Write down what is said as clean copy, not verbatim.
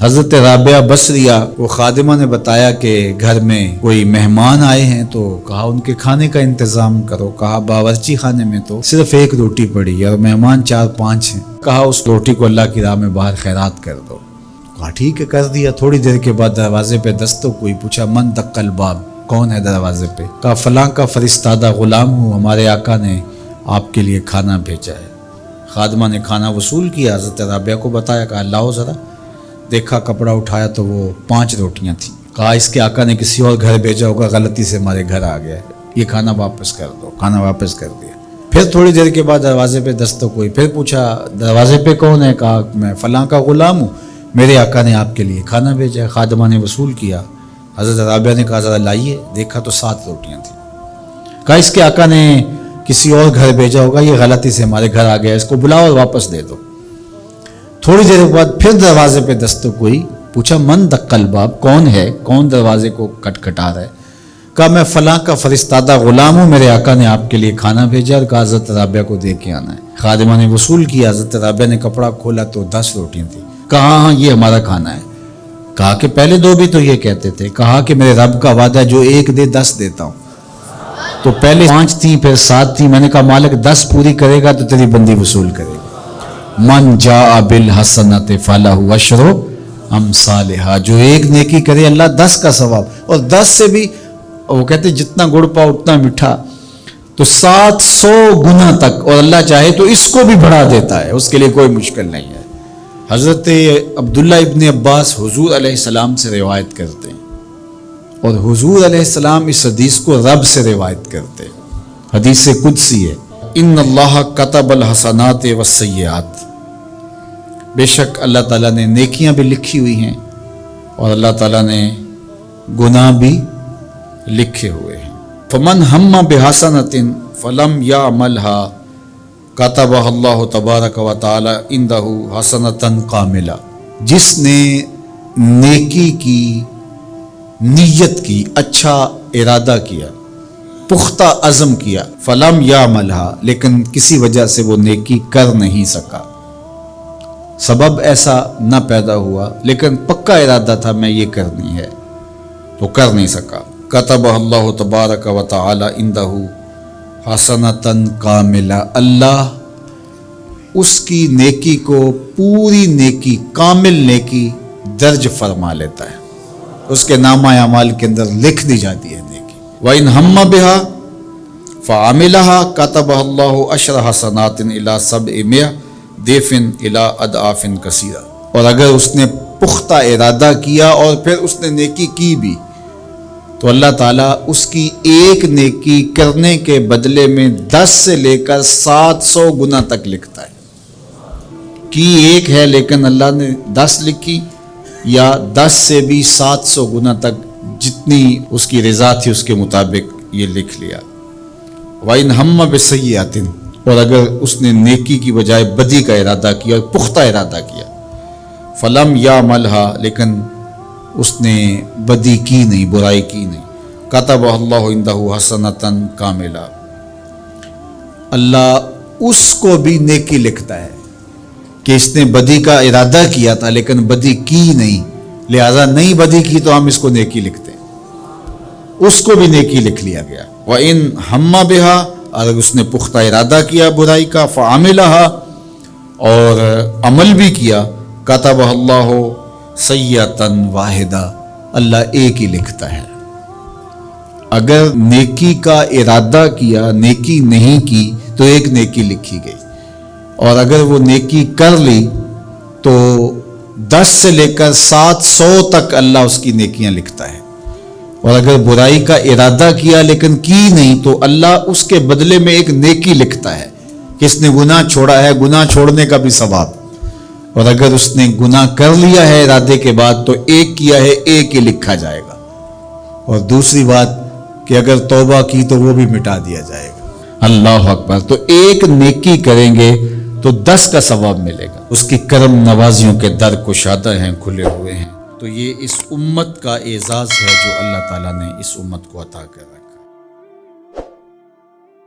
حضرت رابعہ بصریہ کو خادمہ نے بتایا کہ گھر میں کوئی مہمان آئے ہیں، تو کہا ان کے کھانے کا انتظام کرو۔ کہا باورچی خانے میں تو صرف ایک روٹی پڑی ہے اور مہمان 4-5 ہیں، کہا اس روٹی کو اللہ کی راہ میں باہر خیرات کر دو۔ کہا ٹھیک ہے، کر دیا۔ تھوڑی دیر کے بعد دروازے پہ دستک ہوئی، پوچھا من دق الباب، کون ہے دروازے پہ؟ کہا فلاں کا فرستادہ غلام ہوں، ہمارے آقا نے آپ کے لیے کھانا بھیجا ہے۔ خادمہ نے کھانا وصول کیا، حضرت رابعہ کو بتایا، کہا لاؤ ذرا۔ دیکھا، کپڑا اٹھایا تو وہ 5 روٹیاں تھیں۔ کہا اس کے آقا نے کسی اور گھر بھیجا ہوگا، غلطی سے ہمارے گھر آ گیا ہے، یہ کھانا واپس کر دو۔ کھانا واپس کر دیا۔ پھر تھوڑی دیر کے بعد دروازے پہ دستک ہوئی، پھر پوچھا دروازے پہ کون ہے؟ کہا میں فلاں کا غلام ہوں، میرے آقا نے آپ کے لیے کھانا بھیجا ہے۔ خادمہ نے وصول کیا، حضرت رابعہ نے کہا ذرا لائیے، دیکھا تو 7 روٹیاں تھیں۔ کہا اس کے آقا نے کسی اور گھر بھیجا ہوگا، یہ غلطی سے ہمارے گھر آ گیا، اس کو بلاؤ اور واپس دے دو۔ تھوڑی دیر کے بعد پھر دروازے پہ دستک ہوئی، پوچھا من دق الباب، کون ہے، کون دروازے کو کھٹکھٹا رہا ہے؟ کہا میں فلاں کا فرستادہ غلام ہوں، میرے آقا نے آپ کے لیے کھانا بھیجا اور کہا حضرت رابعہ کو دے کے آنا ہے۔ خادمہ نے وصول کیا، حضرت رابعہ نے کپڑا کھولا تو 10 روٹیاں تھیں۔ کہا ہاں یہ ہمارا کھانا ہے۔ کہا کہ پہلے 2 بھی تو یہ کہتے تھے۔ کہا کہ میرے رب کا وعدہ ہے جو 1 دے 10 دیتا ہوں۔ تو پہلے 5 تھیں، پھر 7 تھیں۔ میں نے کہا مالک 10 پوری کرے گا تو تیری بندی وصول کرے گا۔ من جاء بالحسنۃ فلہ عشر امثالھا، جو 1 نیکی کرے اللہ 10 کا ثواب، اور 10 سے بھی وہ کہتے جتنا گڑ پاؤ اتنا میٹھا، تو 700 گنا تک، اور اللہ چاہے تو اس کو بھی بڑھا دیتا ہے، اس کے لیے کوئی مشکل نہیں ہے۔ حضرت عبداللہ ابن عباس حضور علیہ السلام سے روایت کرتے ہیں، اور حضور علیہ السلام اس حدیث کو رب سے روایت کرتے ہیں۔ حدیث قدسی ہے، ان اللہ کتب الحسنات والسیئات، بے شک اللہ تعالیٰ نے نیکیاں بھی لکھی ہوئی ہیں اور اللہ تعالیٰ نے گناہ بھی لکھے ہوئے ہیں۔ فمن ہم بحسنۃ فلم یعملھا کتبہ اللہ تبارک و تعالی عندہ حسنۃ کاملہ، جس نے نیکی کی نیت کی، اچھا ارادہ کیا، پختہ عزم کیا، فلم یعملھا، لیکن کسی وجہ سے وہ نیکی کر نہیں سکا، سبب ایسا نہ پیدا ہوا، لیکن پکا ارادہ تھا میں یہ کرنی ہے، تو کر نہیں سکا، کتبہ اللہ تبارک و تعالی عندہ حسنۃ کاملہ، اللہ اس کی نیکی کو پوری نیکی، کامل نیکی درج فرما لیتا ہے، اس کے نامہ اعمال کے اندر لکھ دی جاتی ہے نیکی۔ وَإِنْ هَمَّ بِهَا فَعَمِلَهَا كَتَبَهَا اللَّهُ عَشْرَ حَسَنَاتٍ إِلَى 700 ضِعْفٍ إِلَى أَضْعَافٍ كَثِيرَةٍ، اور اگر اس نے پختہ ارادہ کیا اور پھر اس نے نیکی کی بھی، تو اللہ تعالیٰ اس کی ایک نیکی کرنے کے بدلے میں 10 سے لے کر 700 گنا تک لکھتا ہے۔ کی ایک ہے لیکن اللہ نے 10 لکھی، یا 10 سے بھی 700 گنا تک، جتنی اس کی رضا تھی اس کے مطابق یہ لکھ لیا۔ وَإِنْ هَمَّ بِسَیِّئَةٍ، اور اگر اس نے نیکی کی بجائے بدی کا ارادہ کیا اور پختہ ارادہ کیا، فلم یعملھا، لیکن اس نے بدی کی نہیں، برائی کی نہیں، کتبہ اللہ عندہ حسنۃ کاملہ، اللہ اس کو بھی نیکی لکھتا ہے کہ اس نے بدی کا ارادہ کیا تھا لیکن بدی کی نہیں، لہذا نہیں بدی کی تو ہم اس کو نیکی لکھتے ہیں، اس کو بھی نیکی لکھ لیا گیا۔ وَإِنْ ہَمَّ بِهَا، اگر اس نے پختہ ارادہ کیا برائی کا، فَعَمِلَهَا، اور عمل بھی کیا، کتبہ اللہ سیئۃ واحدہ، اللہ ایک ہی لکھتا ہے۔ اگر نیکی کا ارادہ کیا، نیکی نہیں کی تو ایک نیکی لکھی گئی، اور اگر وہ نیکی کر لی تو 10 سے لے کر 700 تک اللہ اس کی نیکیاں لکھتا ہے، اور اگر برائی کا ارادہ کیا لیکن کی نہیں تو اللہ اس کے بدلے میں ایک نیکی لکھتا ہے کہ اس نے گناہ چھوڑا ہے، گناہ چھوڑنے کا بھی ثواب، اور اگر اس نے گناہ کر لیا ہے ارادے کے بعد تو ایک کیا ہے، ایک ہی لکھا جائے گا، اور دوسری بات کہ اگر توبہ کی تو وہ بھی مٹا دیا جائے گا۔ اللہ اکبر۔ تو ایک نیکی کریں گے تو 10 کا ثواب ملے گا، اس کی کرم نوازیوں کے در کشادہ ہیں، کھلے ہوئے ہیں۔ تو یہ اس امت کا اعزاز ہے جو اللہ تعالیٰ نے اس امت کو عطا کرا۔